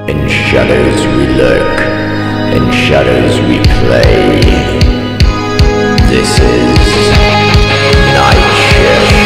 In shadows we lurk, in shadows we play. This is Night Shift.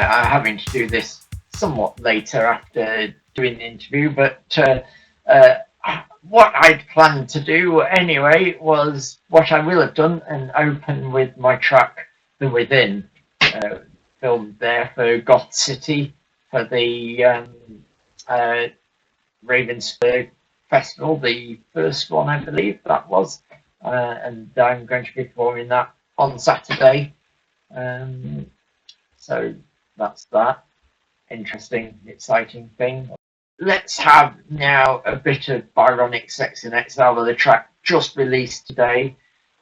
Having to do this somewhat later after doing the interview, but what I'd planned to do anyway was what I will have done and open with my track The Within, filmed there for Goth City for the Ravensburg Festival, the first one I believe that was, and I'm going to be performing that on Saturday. So that's that. Interesting, exciting thing. Let's have now a bit of Byronic Sex in Exile, the track just released today.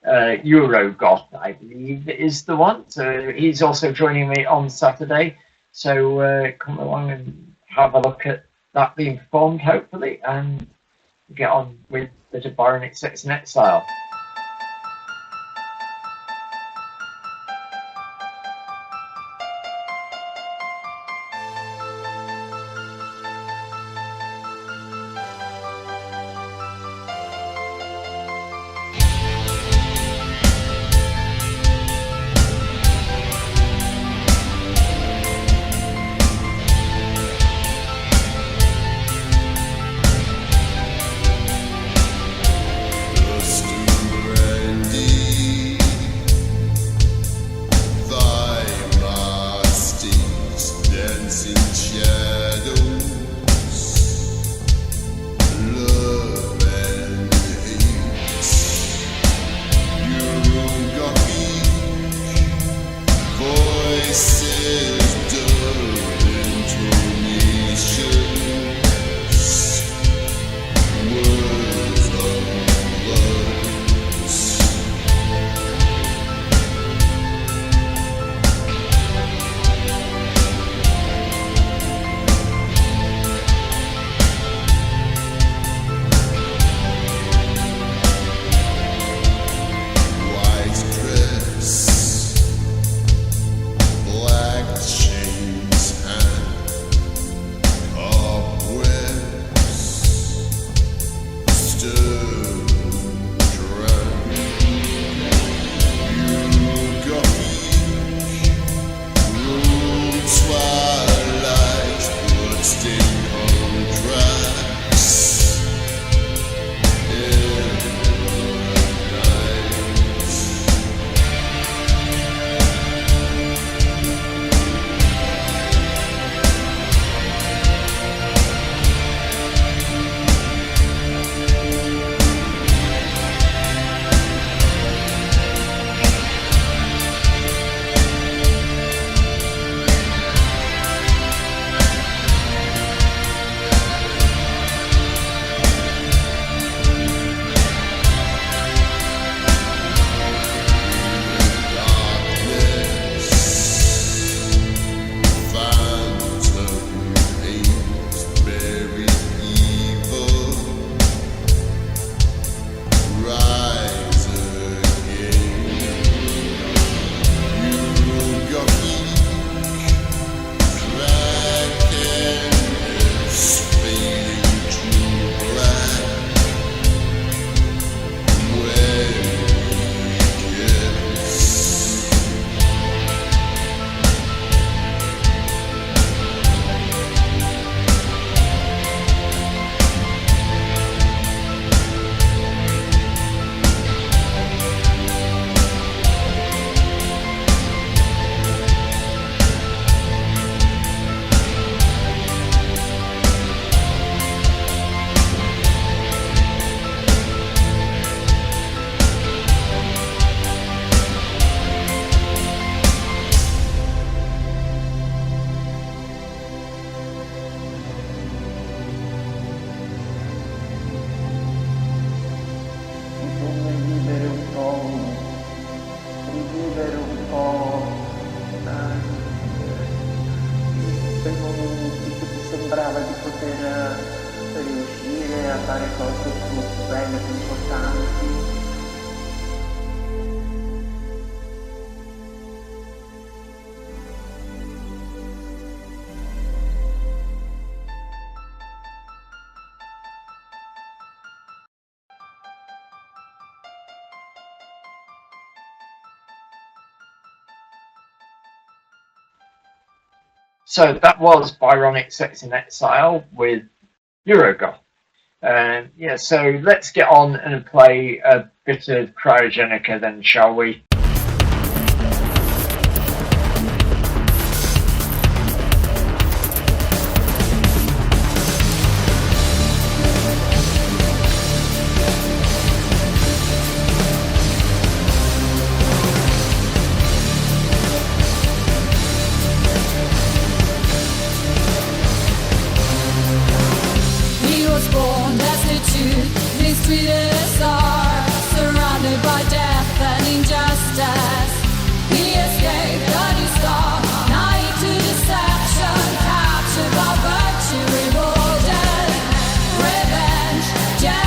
Eurogoth, I believe, is the one. So he's also joining me on Saturday. So come along and have a look at that being performed, hopefully. And get on with a bit of Byronic Sex in Exile. sembrava di poter riuscire a fare cose più belle, più importanti. So that was Byronic Sex in Exile with Eurogoth. Yeah, so let's get on and play a bit of Cryogenica then, shall we? Yeah.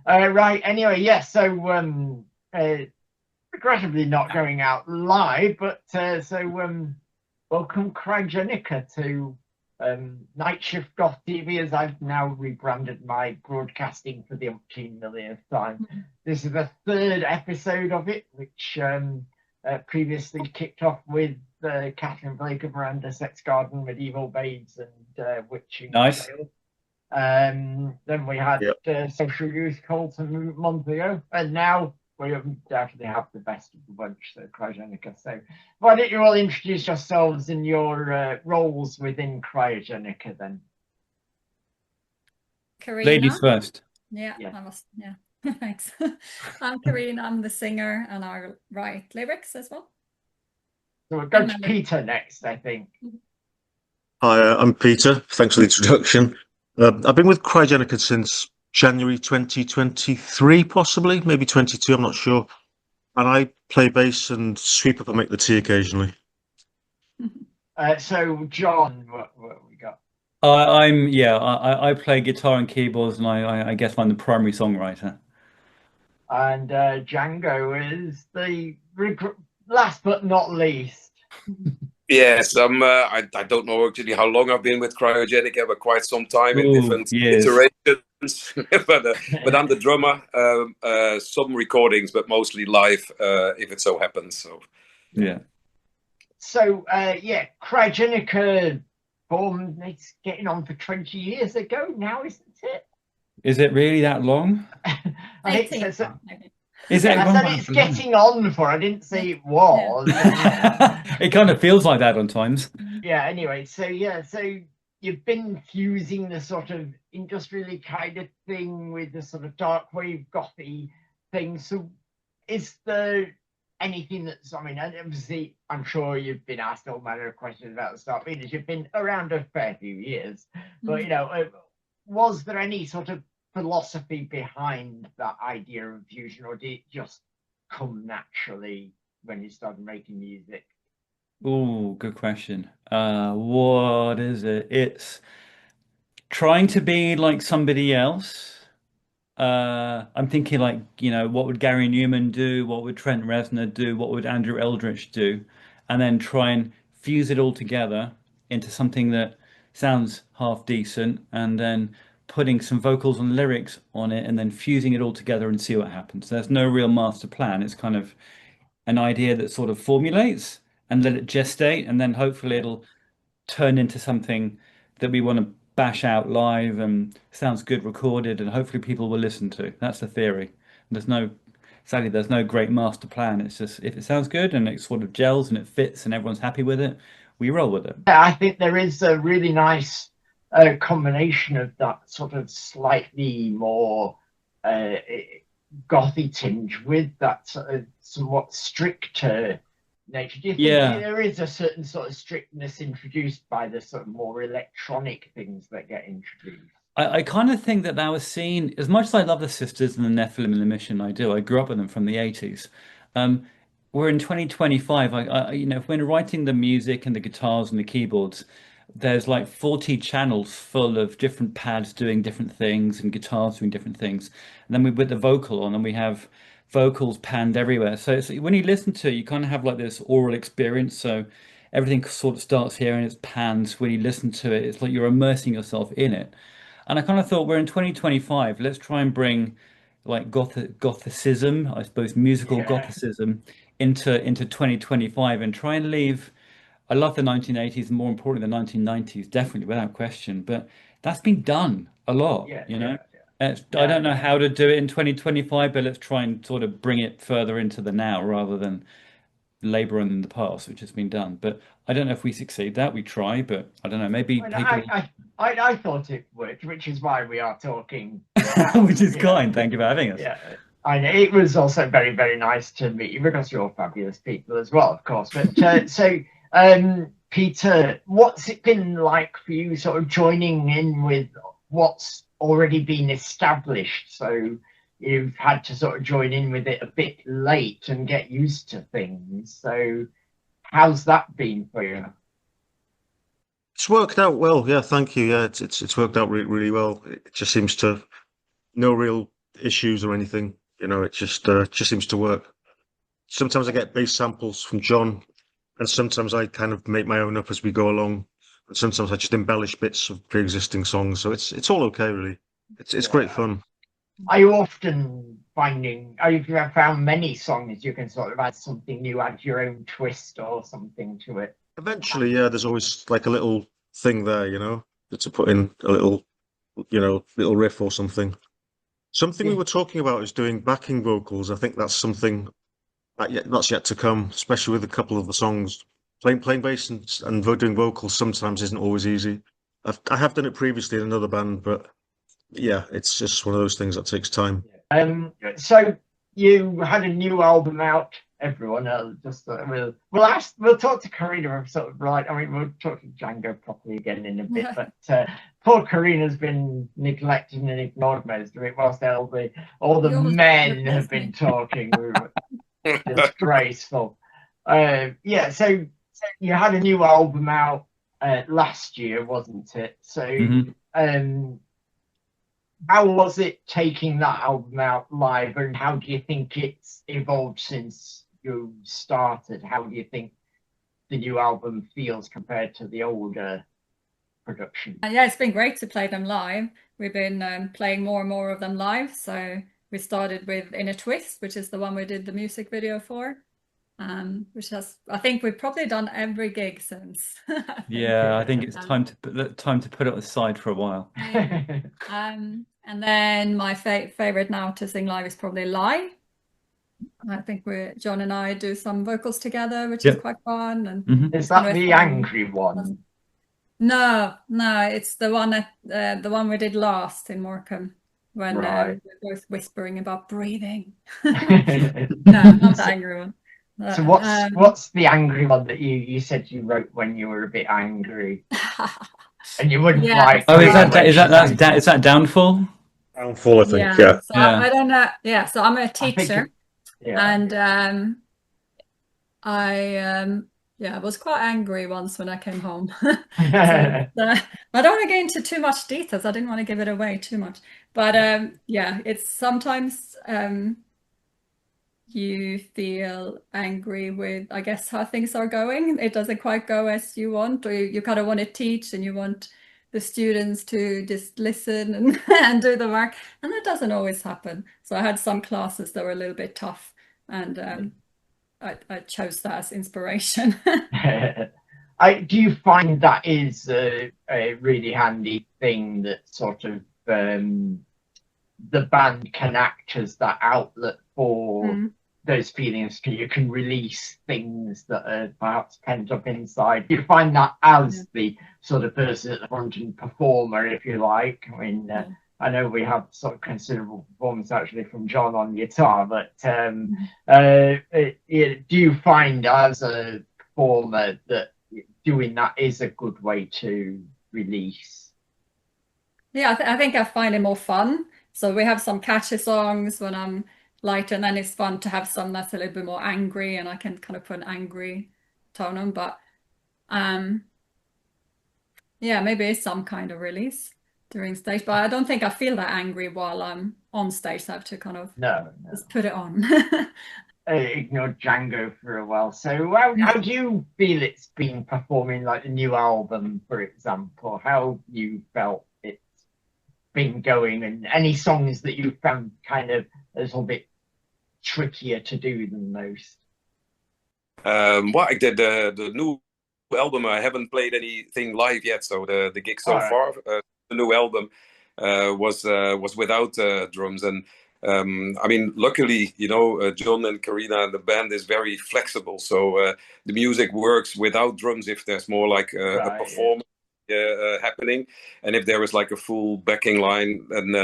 Right. Anyway, yes. So, regrettably not going out live, but welcome Cryogenica to Night Shift Goth TV, as I've now rebranded my broadcasting for the umpteen millionth time. This is the third episode of it, which previously kicked off with Catherine Blake of Miranda Sex Garden, Medieval Babes, and Witching. Nice. Then we had Social Youth Cult a month ago, and now we definitely have the best of the bunch, so Cryogenica. So why don't you all introduce yourselves and your roles within Cryogenica then? Karina. Ladies first. Yeah. Thanks. I'm Karina. I'm the singer, and I write lyrics as well. So we'll go to Peter next, I think. Hi, I'm Peter. Thanks for the introduction. I've been with Cryogenica since January 2023, possibly, maybe 22, I'm not sure. And I play bass and sweep up and make the tea occasionally. So, John, what we got? I play guitar and keyboards, and I guess I'm the primary songwriter. And Django is the last but not least. Yes, I don't know actually how long I've been with Cryogenica, but quite some time in different iterations. but I'm the drummer. Some recordings, but mostly live, if it so happens. So yeah. So Cryogenica formed. It's getting on for 20 years ago now, isn't it? Is it really that long? I think Is it? I said it's getting on for. I didn't say it was. It kind of feels like that on times. Yeah. Anyway, so you've been fusing the sort of industrially kind of thing with the sort of dark wave gothy thing. So, is there anything that's? I mean, obviously, I'm sure you've been asked all manner of questions about the start beaters. You've been around a fair few years, but was there any sort of philosophy behind that idea of fusion, or did it just come naturally when you started making music? Oh, good question. What is it? It's trying to be like somebody else. I'm thinking like, what would Gary Newman do? What would Trent Reznor do? What would Andrew Eldritch do? And then try and fuse it all together into something that sounds half decent, and then putting some vocals and lyrics on it, and then fusing it all together and see what happens. There's no real master plan. It's kind of an idea that sort of formulates and let it gestate, and then hopefully it'll turn into something that we want to bash out live and sounds good recorded, and hopefully people will listen to. That's the theory. Sadly, there's no great master plan. It's just, if it sounds good and it sort of gels and it fits and everyone's happy with it, we roll with it. I think there is a really nice combination of that sort of slightly more gothy tinge with that sort of somewhat stricter nature. Do you think there is a certain sort of strictness introduced by the sort of more electronic things that get introduced? I kind of think that was seen, as much as I love the Sisters and the Nephilim and the Mission, I grew up with them from the 80s. We're in 2025. When writing the music and the guitars and the keyboards, there's like 40 channels full of different pads doing different things and guitars doing different things. And then we put the vocal on, and we have vocals panned everywhere. So when you listen to it, you kind of have like this oral experience. So everything sort of starts here and it's panned. When you listen to it, it's like you're immersing yourself in it. And I kind of thought, we're in 2025. Let's try and bring like Gothicism, I suppose, musical Gothicism into 2025, and try and leave. I love the 1980s, and more importantly, the 1990s, definitely, without question. But that's been done a lot, I don't know how to do it in 2025, but let's try and sort of bring it further into the now rather than labor in the past, which has been done. But I don't know if we succeed. That we try, but I don't know. Maybe I thought it would, which is why we are talking. Which is kind. Thank you for having us. Yeah. I know it was also very, very nice to meet you, because you're fabulous people as well, of course. But so, Peter, what's it been like for you sort of joining in with what's already been established? So you've had to sort of join in with it a bit late and get used to things. So how's that been for you? It's worked out well. Yeah, thank you. Yeah, it's worked out really, really well. It just seems to no real issues or anything. You know, it just seems to work. Sometimes I get bass samples from John, and sometimes I kind of make my own up as we go along. And sometimes I just embellish bits of pre-existing songs. So it's all okay, really. It's great fun. Are you often finding, have you found many songs you can sort of add something new, add your own twist or something to it? Eventually, yeah, there's always like a little thing there, you know, to put in a little, you know, little riff or something. Something we were talking about is doing backing vocals. I think that's something that's yet to come, especially with a couple of the songs. Playing bass and doing vocals sometimes isn't always easy. I have done it previously in another band, but yeah, it's just one of those things that takes time. So you had a new album out. Everyone, we'll talk to Karina. Sort of right. I mean, we'll talk to Django properly again in a bit. But poor Karina's been neglected and ignored most of it, whilst all the men have been talking. Disgraceful. Yeah. So you had a new album out last year, wasn't it? So, how was it taking that album out live, and how do you think it's evolved since you started? How do you think the new album feels compared to the older production? Yeah, it's been great to play them live. We've been playing more and more of them live. So we started with In a Twist, which is the one we did the music video for. Which I think we've probably done every gig since. I think it's time to put it aside for a while. And then my favorite now to sing live is probably Lie. I think John and I do some vocals together, which is quite fun. And is that the angry one? No, it's the one we did last in Morecambe when we were both whispering about breathing. No, not the angry one. So what's the angry one that you said you wrote when you were a bit angry, and you wouldn't like? Oh, is that Downfall? Downfall, I think. Yeah. So I don't know. Yeah. So I'm a teacher, and I was quite angry once when I came home. I don't want to get into too much details. I didn't want to give it away too much, but it's sometimes. You feel angry with, I guess, how things are going. It doesn't quite go as you want, or you kind of want to teach and you want the students to just listen and do the work, and that doesn't always happen. So I had some classes that were a little bit tough, and I chose that as inspiration. Do you find that is a really handy thing, that sort of the band can act as that outlet for those feelings? You can release things that are perhaps pent up inside. You find that as the sort of person at the front and performer, if you like. I mean, I know we have sort of considerable performance actually from John on guitar, but do you find as a performer that doing that is a good way to release? Yeah, I think I find it more fun. So we have some catchy songs when I'm lighter, and then it's fun to have some that's a little bit more angry, and I can kind of put an angry tone on. But maybe it's some kind of release during stage, but I don't think I feel that angry while I'm on stage. So I have to kind of just put it on. Ignored Django for a while. So how do you feel it's been performing, like the new album, for example? How you felt it's been going, and any songs that you found kind of a little bit trickier to do than most? I did the new album. I haven't played anything live yet, so the gig so far, the new album was without drums, and I mean, luckily, John and Karina and the band is very flexible, so the music works without drums if there's more like a performance happening, and if there is like a full backing line, and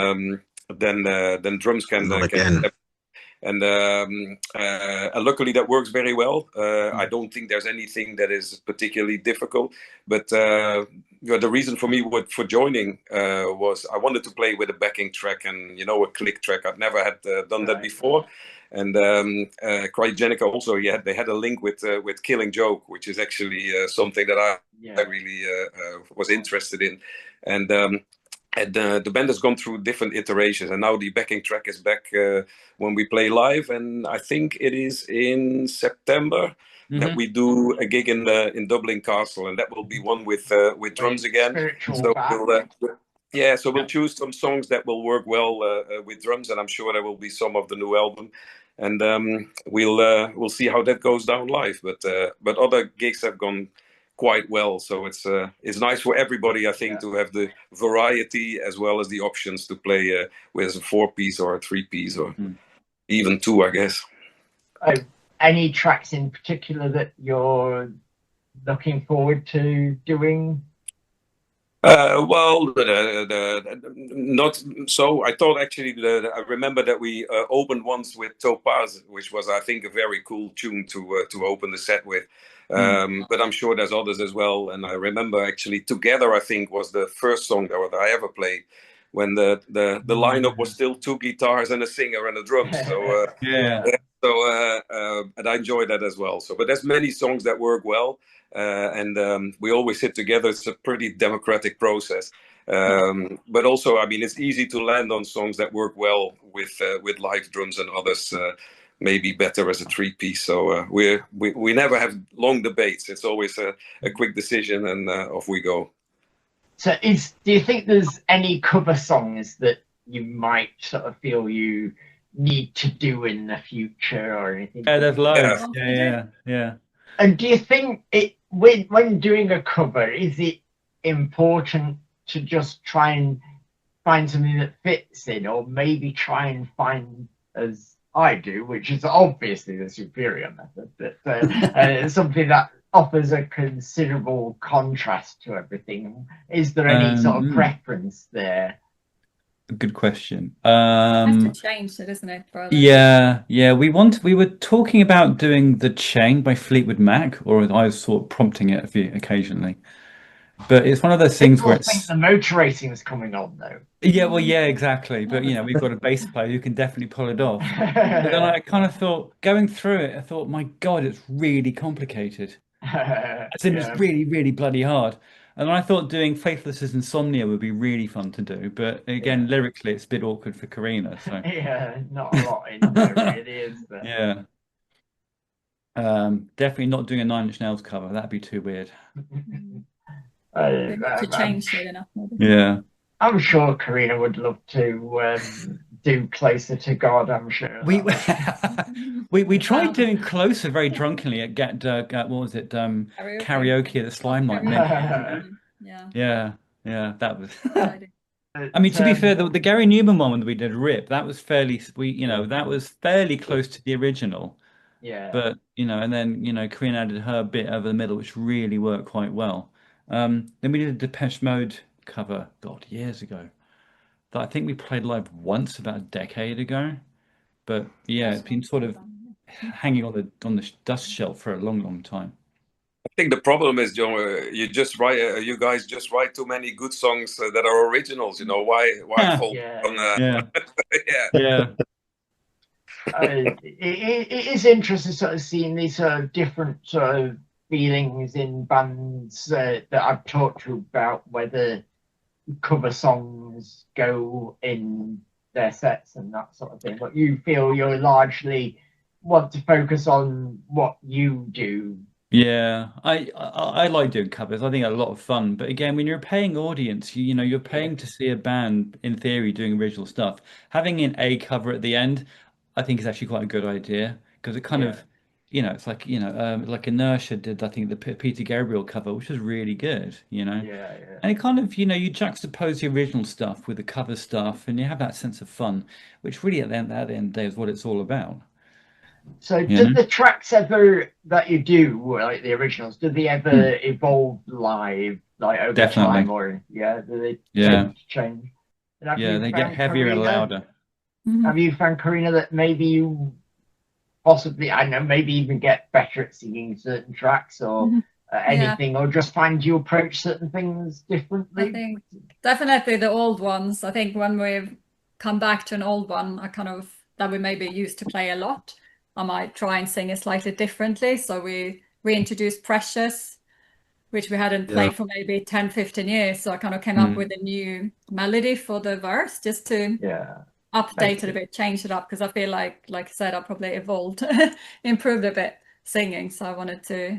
then drums can and luckily that works very well. I don't think there's anything that is particularly difficult, but the reason for me for joining was I wanted to play with a backing track and a click track. I've never had done that before. And Cryogenica also, they had a link with Killing Joke, which is actually something that I really was interested in. And And the band has gone through different iterations, and now the backing track is back when we play live. And I think it is in September that we do a gig in Dublin Castle, and that will be one with drums again. So we'll choose some songs that will work well with drums, and I'm sure there will be some of the new album. And we'll see how that goes down live. But other gigs have gone quite well, so it's nice for everybody, I think, to have the variety as well as the options to play with a 4-piece or a 3-piece or even 2, I guess. Any tracks in particular that you're looking forward to doing? Well, not so. I thought actually I remember that we opened once with Topaz, which was, I think, a very cool tune to open the set with. But I'm sure there's others as well. And I remember actually Together, I think, was the first song that I ever played when the lineup was still 2 guitars and a singer and a drum. So and I enjoy that as well. So, but there's many songs that work well. And we always sit together. It's a pretty democratic process. But also, I mean, it's easy to land on songs that work well with live drums, and others maybe better as a 3-piece. So we never have long debates. It's always a quick decision, and off we go. So do you think there's any cover songs that you might sort of feel you need to do in the future or anything? Yeah, there's loads. Yeah. And do you think when doing a cover, is it important to just try and find something that fits in, or maybe try and find, as I do, which is obviously the superior method, but something that offers a considerable contrast to everything? Is there any sort of preference there? Good question. Have to change it, isn't it, brother? Yeah. We were talking about doing The Chain by Fleetwood Mac, or I was sort of prompting it occasionally. But it's one of those things where I think the motor racing is coming on, though. Yeah, well, yeah, exactly. But we've got a bass player who can definitely pull it off. But then I kind of thought, going through it, I thought, my God, it's really complicated. As in, it's really, really bloody hard. And I thought doing Faithless as Insomnia would be really fun to do, but again, lyrically, it's a bit awkward for Karina. So not a lot in there, it is. But... Yeah. Definitely not doing a Nine Inch Nails cover. That'd be too weird. To change it enough. Maybe. Yeah. I'm sure Karina would love to do Closer to God. I'm sure we tried doing Closer very drunkenly at what was it? Karaoke at the Slime Night. Yeah. That was. I mean, to be fair, the Gary Newman one when we did Rip, that was fairly that was fairly close to the original. Yeah. But and then Karina added her bit over the middle, which really worked quite well. Then we did a Depeche Mode cover, God, years ago, that I think we played live once about a decade ago. But yeah, it's been sort of hanging on the dust shelf for a long time. I think the problem is, John, you guys just write too many good songs that are originals. Why fall on? It is interesting sort of seeing these sort of different sort of feelings in bands that I've talked to about whether cover songs go in their sets and that sort of thing. But you feel you largely want to focus on what you do. Yeah, I like doing covers. I think they're a lot of fun. But again, when you're a paying audience, you're paying to see a band in theory doing original stuff. Having an A cover at the end, I think is actually quite a good idea, because it kind of it's like like Inertia did, I think, the Peter Gabriel cover, which was really good, and it kind of you juxtapose the original stuff with the cover stuff, and you have that sense of fun, which really at the end of the day is what it's all about. So did the tracks ever that you do, like the originals, do they ever evolve live, like over time, or do they change? They get heavier and louder. Have you found, Karina, that maybe you possibly, I don't know, maybe even get better at singing certain tracks or anything, or just find you approach certain things differently? I think definitely the old ones. I think when we've come back to an old one, that we maybe used to play a lot, I might try and sing it slightly differently. So we reintroduced Precious, which we hadn't played for maybe 10, 15 years. So I kind of came up with a new melody for the verse just to update it a bit, change it up, because I feel like I said, I probably evolved, improved a bit singing. So I wanted to,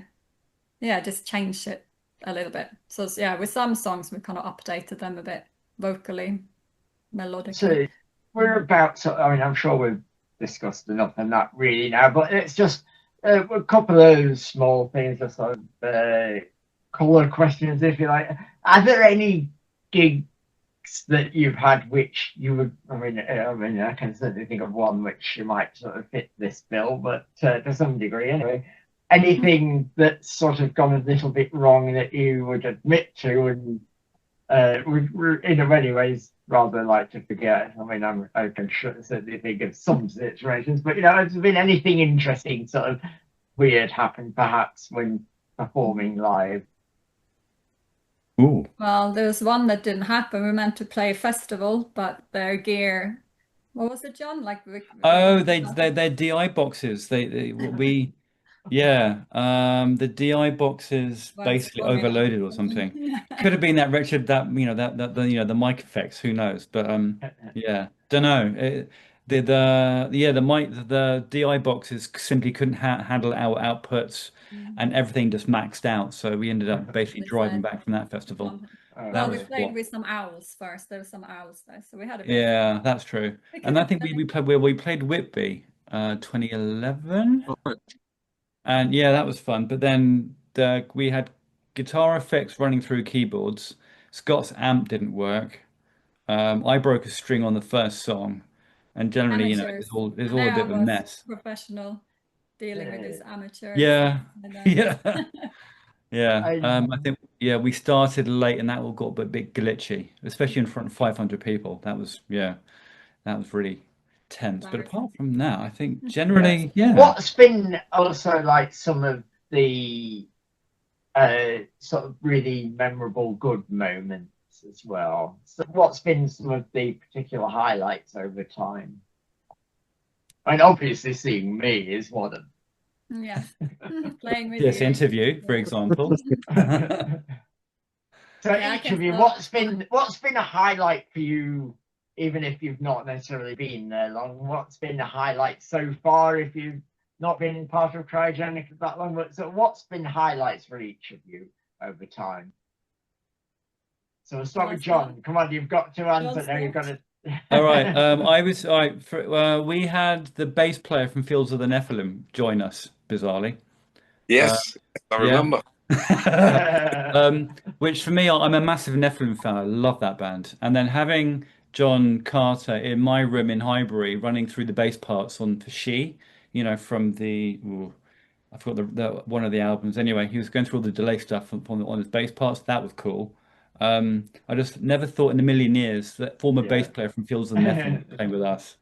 just change it a little bit. So yeah, with some songs, we kind of updated them a bit vocally, melodically. So we're about to, I mean, I'm sure we've discussed enough on that really now, but it's just a couple of small things, just sort of colour questions, if you like. Are there any gigs that you've had which you would, I mean, I can certainly think of one which you might sort of fit this bill, but to some degree anyway, anything that's sort of gone a little bit wrong that you would admit to and would in many ways rather like to forget? I mean, I can certainly think of some situations, but, you know, has there been anything interesting sort of weird happen perhaps when performing live? Ooh. Well, there was one that didn't happen. We meant to play a festival, but their gear, what was it, John? Like their DI boxes. The DI boxes basically overloaded or something. Could have been that wretched, that the mic effects. Who knows? But don't know. The DI boxes simply couldn't handle our outputs, and everything just maxed out. So we ended up basically driving back from that festival. We played with some owls first. There were some owls there, so we had a bit. Yeah, that's true. And I think we played Whitby, 2011, and that was fun. But then we had guitar effects running through keyboards. Scott's amp didn't work. I broke a string on the first song. And generally, it's all a bit of a mess. Professional dealing with this amateur. Yeah. I think we started late, and that all got a bit glitchy, especially in front of 500 people. That was really tense. But apart from that, I think generally, What's been also like some of the sort of really memorable good moments as well? So what's been some of the particular highlights over time? I mean, obviously seeing me is one of them. Yeah. Playing with this interview, for example. So each of you, what's been a highlight for you, even if you've not necessarily been there long? What's been a highlight so far if you've not been part of Cryogenica that long? So what's been highlights for each of you over time? So we'll start with John. Come on, you've got to answer now. You've got to. All right. We had the bass player from Fields of the Nephilim join us, bizarrely. Yes, I remember. Which for me, I'm a massive Nephilim fan. I love that band. And then having John Carter in my room in Highbury running through the bass parts on for She, from the. I forgot one of the albums. Anyway, he was going through all the delay stuff on his bass parts. That was cool. I just never thought in a million years that former bass player from Fields of the Nephilim was playing with us.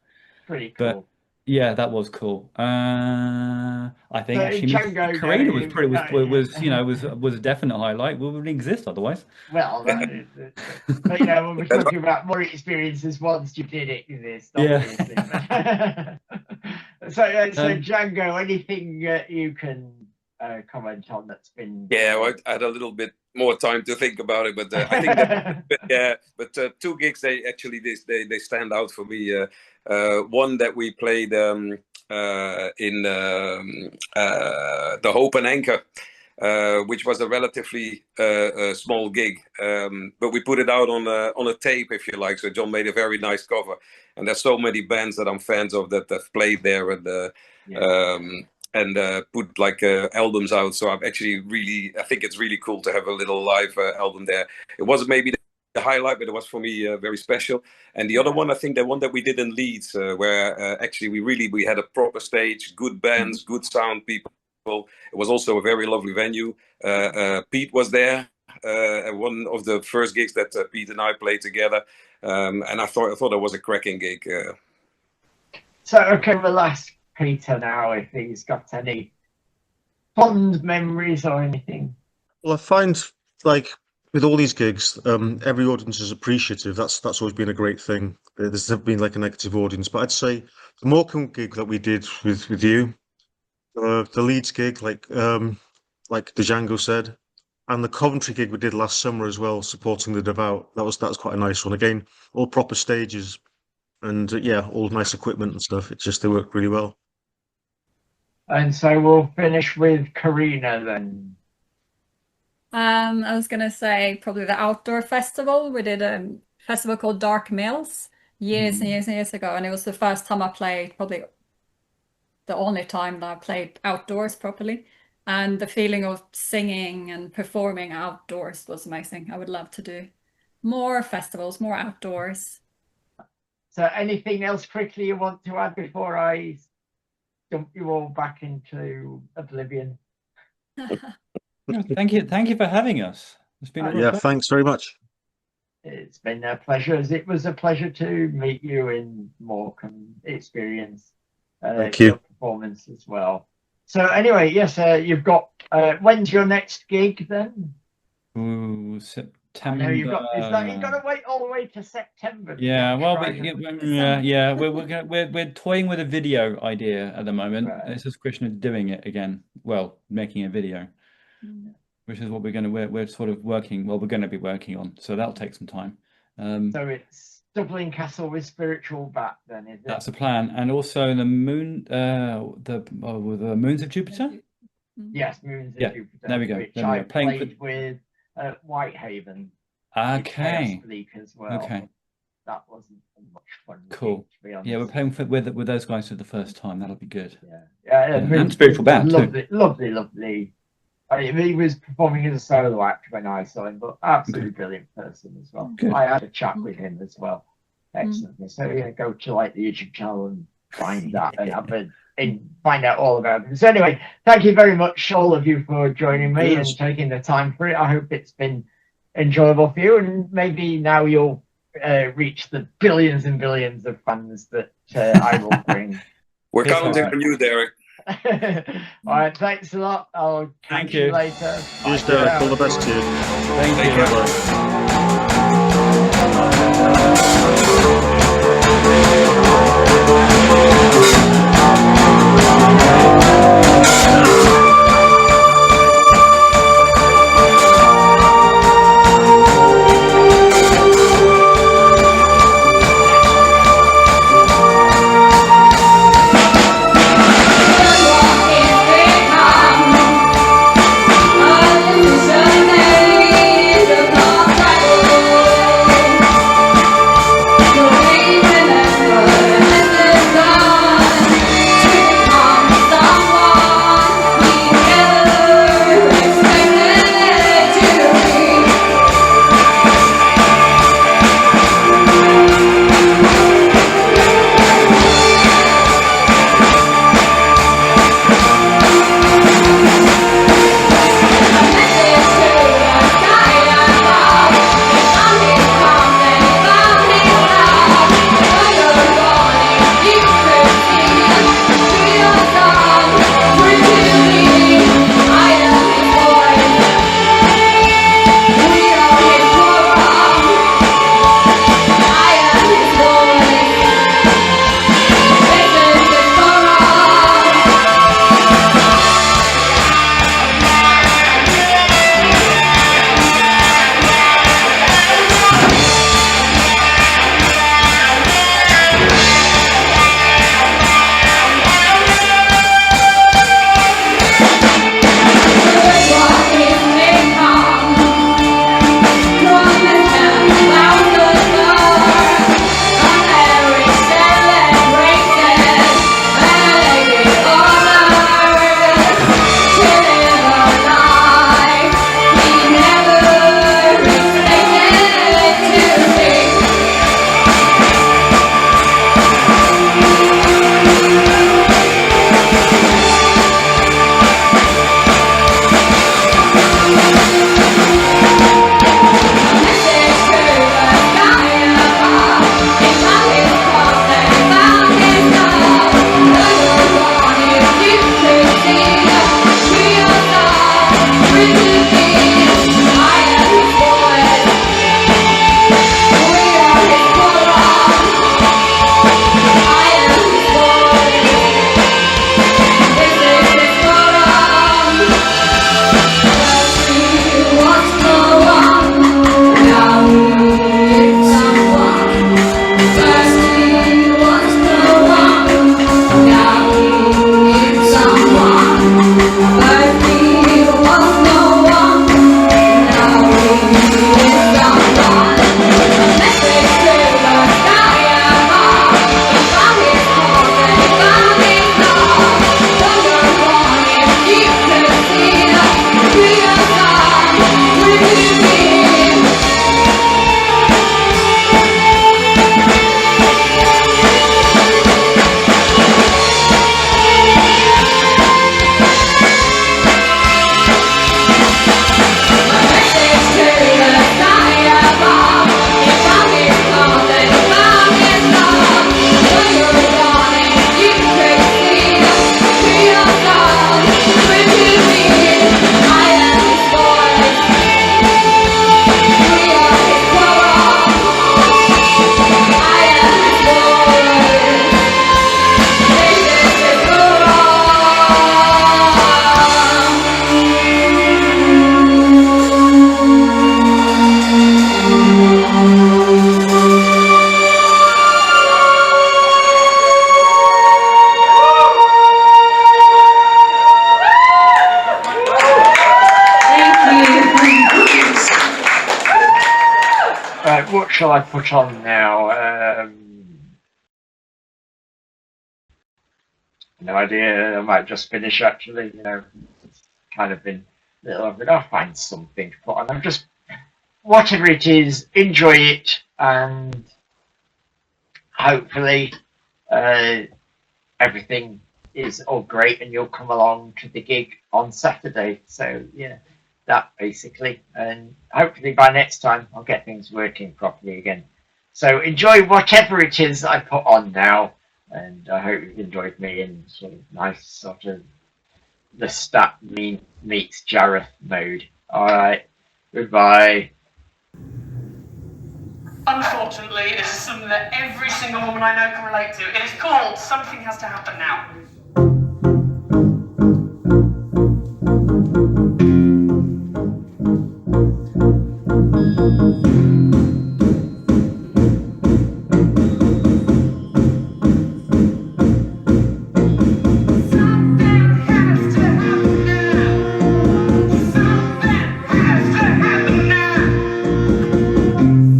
Pretty cool. But that was cool. I think actually Karina was a definite highlight. We wouldn't exist otherwise. Well, that is it. But when we're talking about more experiences once you did exist, obviously. So Django, anything you can comment on that's been? I had a little bit more time to think about it, but I think two gigs they stand out for me. One that we played in the Hope and Anchor, which was a relatively small gig, but we put it out on a tape, if you like. So John made a very nice cover, and there's so many bands that I'm fans of that have played there and put like albums out. So I think it's really cool to have a little live album there. It wasn't maybe the highlight, but it was for me very special. And the other one, I think the one that we did in Leeds, where actually we had a proper stage, good bands, good sound people. It was also a very lovely venue. Pete was there, one of the first gigs that Pete and I played together, and I thought it was a cracking gig. So okay, we'll ask Peter now if he's got any fond memories or anything. Well, I find like with all these gigs, every audience is appreciative. That's always been a great thing. There's never been like a negative audience. But I'd say the Morecambe gig that we did with you, the Leeds gig, like the Django said, And the Coventry gig we did last summer as well, supporting the Devout. That was quite a nice one. Again, all proper stages, and yeah, all nice equipment and stuff. It's just they worked really well. And so we'll finish with Karina then. I was gonna say probably the outdoor festival. We did a festival called Dark Mills years and years and years ago, and it was the first time I played, probably the only time that I played outdoors properly. And the feeling of singing and performing outdoors was amazing. I would love to do more festivals, more outdoors. So anything else quickly you want to add before I dump you all back into oblivion? Thank you for having us. It's been a yeah, thanks very much. It's been a pleasure, as it was a pleasure to meet you in Morecambe, experience Thank you. your performance as well. So anyway, yes, you've got, when's your next gig then? Ooh, September. You've got to wait all the way to September. Yeah, well, we're toying with a video idea at the moment. Right. It's just a question of doing it again. Well, making a video, which is what we're sort of working. Well, we're going to be working on. So that'll take some time. So it's Dublin Castle with spiritual bat, then, is it? That's the plan, and also the moon, the moons of Jupiter. Yes, moons of Jupiter. There we go. Which I played with Whitehaven. Okay. As well. Okay. That wasn't much fun. Cool. To be honest. Yeah, we're playing with those guys for the first time. That'll be good. Yeah. And spiritual bat too. Lovely. I mean, he was performing as a solo act when I saw him, but absolutely brilliant person as well. Good. I had a chat with him as well. Excellent. So yeah, go to like the YouTube channel and find that and find out all about it. So anyway, thank you very much, all of you, for joining me and taking the time for it. I hope it's been enjoyable for you, and maybe now you'll reach the billions and billions of fans that I will bring. We're counting on you, Derek. All right, thanks a lot. I'll catch you later. Cheers, Derek. All the best to you. Thank you. Bye-bye. Your shall I put on now? No idea. I might just finish actually. You know, it's kind of been a little of it. I'll find something to put on. I'm just whatever it is, enjoy it, and hopefully everything is all great, and you'll come along to the gig on Saturday. So yeah, that basically, and hopefully by next time I'll get things working properly again. So enjoy whatever it is I put on now. And I hope you've enjoyed me in sort of nice sort of the stat meets Jareth mode. Alright, goodbye. Unfortunately, this is something that every single woman I know can relate to. It is called Something Has to Happen Now.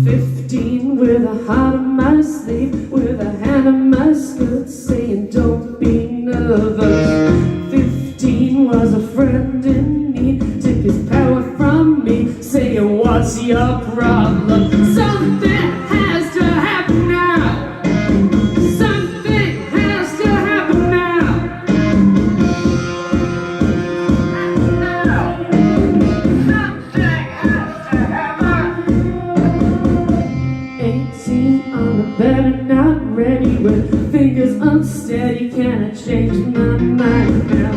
15 with a heart on my sleeve, with a hand on my skirt, saying don't be nervous. 15 was a friend in need, took his power from me, saying what's your problem? Something has to happen now. Something has to happen now. Something has to happen. 18 on the bed and not ready, with fingers unsteady, can I change my mind now?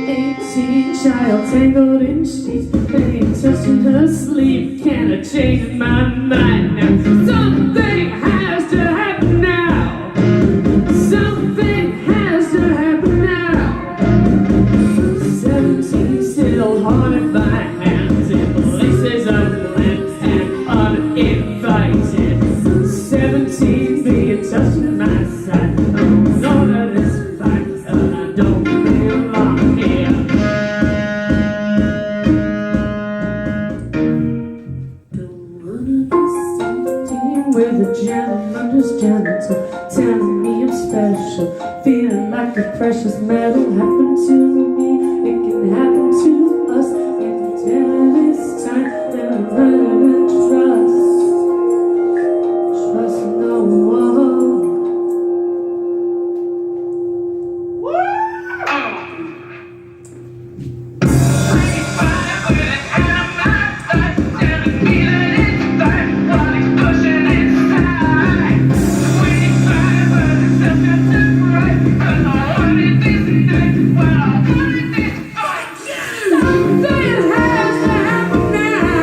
18 child tangled in sheets, pain touching her sleep, can I change my mind now? Something has to happen now. Something has to happen now. 17 still haunted by hands in places unplanned and uninvited. 17 being touched on my side. Oh, no, that is fine, and I don't belong here. With a gentleman who's gentle, telling me I'm special, feeling like a precious metal. Happened to me, it can happen to us. If you tell it it's time, then I'm ready to trust no one. Something has to happen now.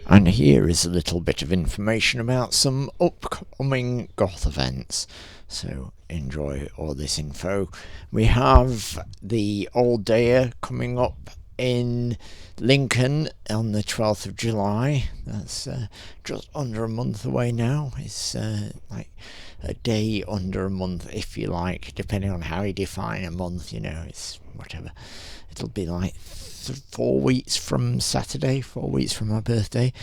And here is a little bit of information about some upcoming goth events. So enjoy all this info. We have the Old Day coming up in Lincoln on the 12th of July. That's just under a month away now. It's like a day under a month, if you like, depending on how you define a month, you know, it's whatever. It'll be like 4 weeks from Saturday, 4 weeks from my birthday.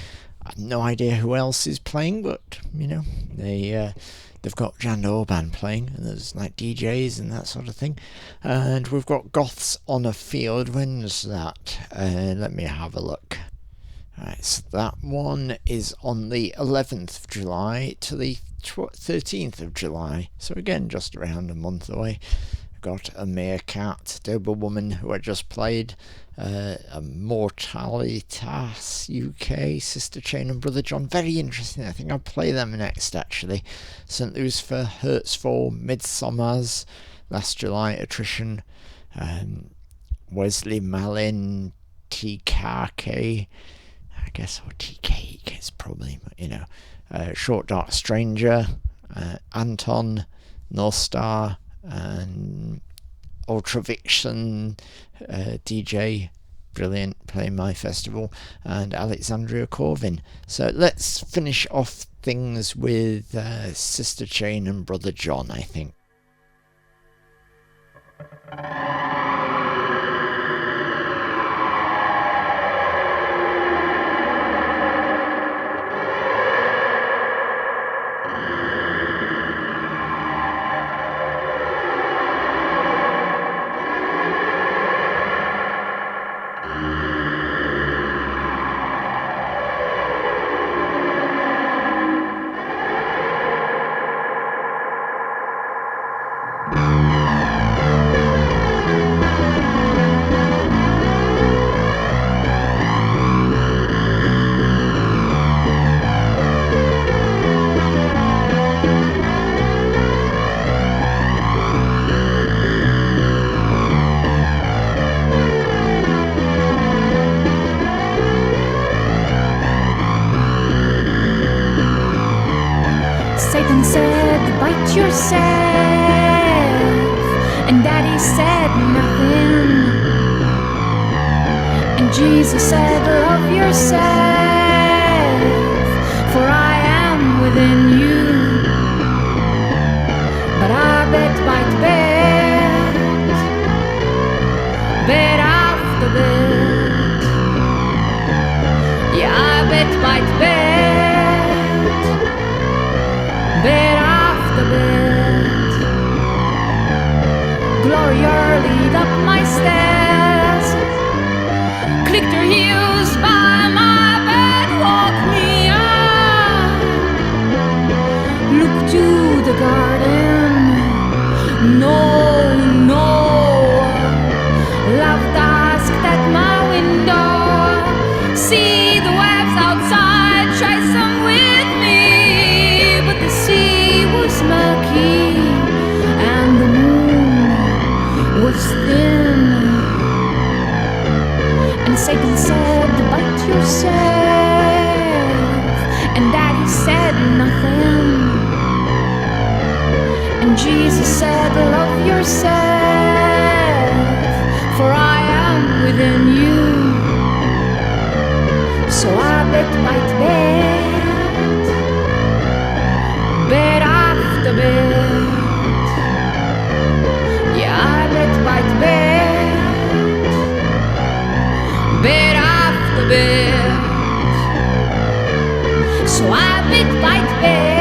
I've no idea who else is playing, but you know, they've got Jan Orban playing, and there's like DJs and that sort of thing. And we've got Goths on a Field. When's that? Let me have a look. Right, so that one is on the 11th of July to the 13th of July. So again, just around a month away. Got a Meerkat, Doberwoman, who I just played, a Mortalitas UK, Sister Chain and Brother John. Very interesting. I think I'll play them next, actually. St. Lucifer, Hertzfall, Midsommers, last July, Attrition, Wesley Malin, TKK, I guess, or TK is probably, you know, Short Dark Stranger, Anton, North Star, and Ultra Vixen, DJ, brilliant, playing my festival, and Alexandria Corvin. So let's finish off things with Sister Chain and Brother John, I think. Satan said, bite yourself, and Daddy said nothing, and Jesus said, love yourself, for I am within you. But I bet bite bed after bed, yeah, I bet bite bed after bed. Jesus said, love yourself, for I am within you. So I bit by bed after bed. Yeah, I bit by bed after bed. So I bit by bed.